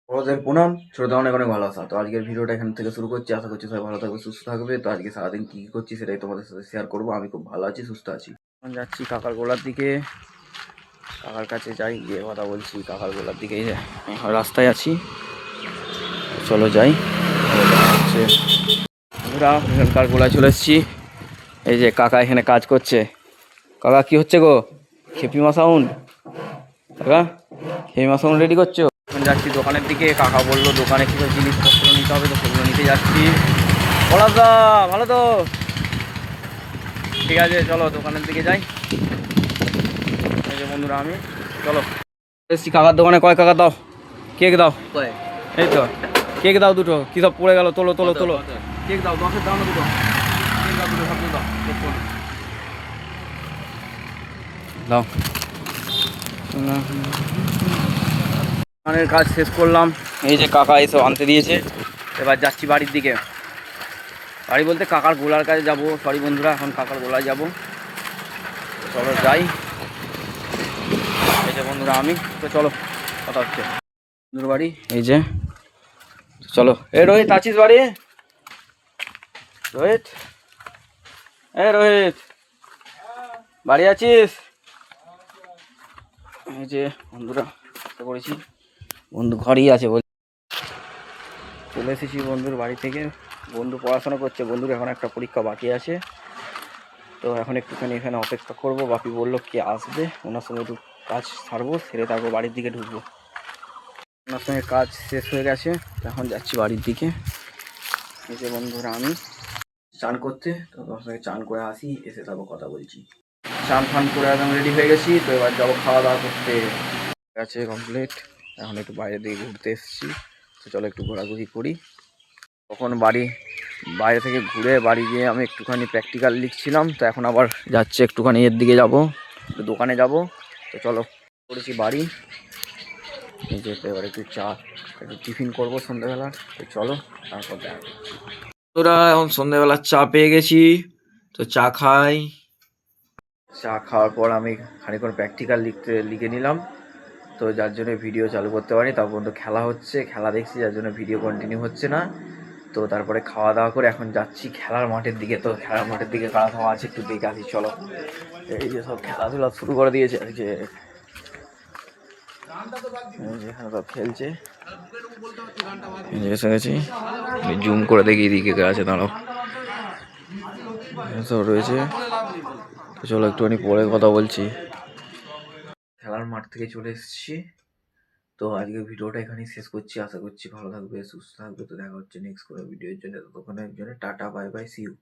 বড়দের প্রণাম, ছোটদের অনেক অনেক ভালোবাসা। তো আজকের ভিডিওটা এখান থেকে শুরু করছি। আশা করছি সবাই ভালো থাকবে, সুস্থ থাকবে। তো আজকে সারাদিন কী কী করছি সেটাই তোমাদের সাথে শেয়ার করবো। আমি খুব ভালো আছি, সুস্থ আছি। এখন যাচ্ছি কাকার গোলার দিকে, কাকার কাছে যাই, গিয়ে কথা বলছি। কাকার গোলার দিকে এখন রাস্তায় আছি, চলো যাই। হচ্ছে বন্ধুরা, এখানকার গোলায় চলে এসেছি। এই যে কাকা এখানে কাজ করছে। কাকা কি হচ্ছে গো? খেপিমা সাউন্ড। কাকা খেপিমা সাউন্ড রেডি করছো? এখন যাচ্ছি দোকানের দিকে। কাকা বললো দোকানে কিছু জিনিসপত্র নিতে হবে, তো সেগুলো নিতে যাচ্ছি। পলাশদা ভালো তো? ঠিক আছে, চলো দোকানের দিকে যাই। এই যে বন্ধুরা আমি, চলো এসছি কাকার দোকানে। কয় কাকা দাও, কেক দাও। এই তো কেক দাও দুটো। কী সব পড়ে গেল, তোলো তোলো তোলো। কেক দাও, 10-এর দাও না দুটো। কেক দাও দুটো, সব দাও দাও। দোকানের কাজ শেষ করলাম। এই যে কাকা এসব আনতে দিয়েছে। এবার যাচ্ছি বাড়ির দিকে। বাড়ি বলতে কাকার গোলার কাছে যাবো। সরি বন্ধুরা, এখন কাকার গোলায় যাবো। চলো যাই। এই যে বন্ধুরা আমি, তো চলো কথা হচ্ছে। বন্ধুর বাড়ি এই যে, চলো। এ রোহিত আছিস বাড়ি? রোহিত, এ রোহিত বাড়ি আছিস? এই যে বন্ধুরা করেছি, বন্ধু ঘরেই আছে বল। চলে এসেছি বন্ধুর বাড়ি থেকে। বন্ধু পড়াশোনা করছে। বন্ধুর এখন একটা পরীক্ষা বাকি আছে, তো এখন একটুখানি এখানে অপেক্ষা করব। বাপি বললো কে আসবে, ওনার সঙ্গে একটু কাজ সারবো, সেরে তারপর বাড়ির দিকে ঢুকবো। ওনার সঙ্গে কাজ শেষ হয়ে গেছে, এখন যাচ্ছি বাড়ির দিকে। এই যে বন্ধুরা আমি চান করতে, তো তোমার সঙ্গে চান করে আসি, এসে তারপর কথা বলছি। চান ফান করে একদম রেডি হয়ে গেছি, তো এবার যাবো খাওয়া দাওয়া করতে। গেছে কমপ্লিট। এখন একটু বাইরের দিকে ঘুরতে এসেছি, তো চলো একটু ঘোরাঘুরি করি। তখন বাইরে থেকে ঘুরে বাড়ি গিয়ে আমি একটুখানি প্র্যাকটিক্যাল লিখছিলাম, তো এখন আবার যাচ্ছে একটুখানি এর দিকে যাব, দোকানে যাব। তো চলো করেছি বাড়ি। এই যে এবার একটু একটু টিফিন করবো সন্ধ্যাবেলা। তো চলো তারপর দেখা। তোরা এখন সন্ধ্যাবেলা চা পেয়ে গেছি, তো চা খাই। চা খাওয়ার পর আমি খানিকক্ষণ প্র্যাকটিক্যাল লিখে নিলাম, তো যার জন্য ভিডিও চালু করতে পারি। তার পর্যন্ত খেলা হচ্ছে, খেলা দেখছি, যার জন্য ভিডিও কন্টিনিউ হচ্ছে না। তো তারপরে খাওয়া দাওয়া করে এখন যাচ্ছি খেলার মাঠের দিকে। তো খেলার মাঠের দিকে কারা সব আছে একটু দেখে আসি, চলো। এই যে সব খেলাধুলা শুরু করে দিয়েছে, এই যে এখানে সব খেলছে। এসে গেছি, জুম করে দেখি এদিকে কে আছে, দাঁড়াও। সব রয়েছে, তো চলো একটুখানি পরে কথা বলছি। খেলার মাঠ থেকে চলে এসেছি, তো আজকে ভিডিওটা এখানেই শেষ করছি। আশা করছি ভালো থাকবে, সুস্থ থাকবে। তো দেখা হচ্ছে নেক্সট কোনো ভিডিওর জন্য। ততক্ষণের জন্য tata, bye bye, see you.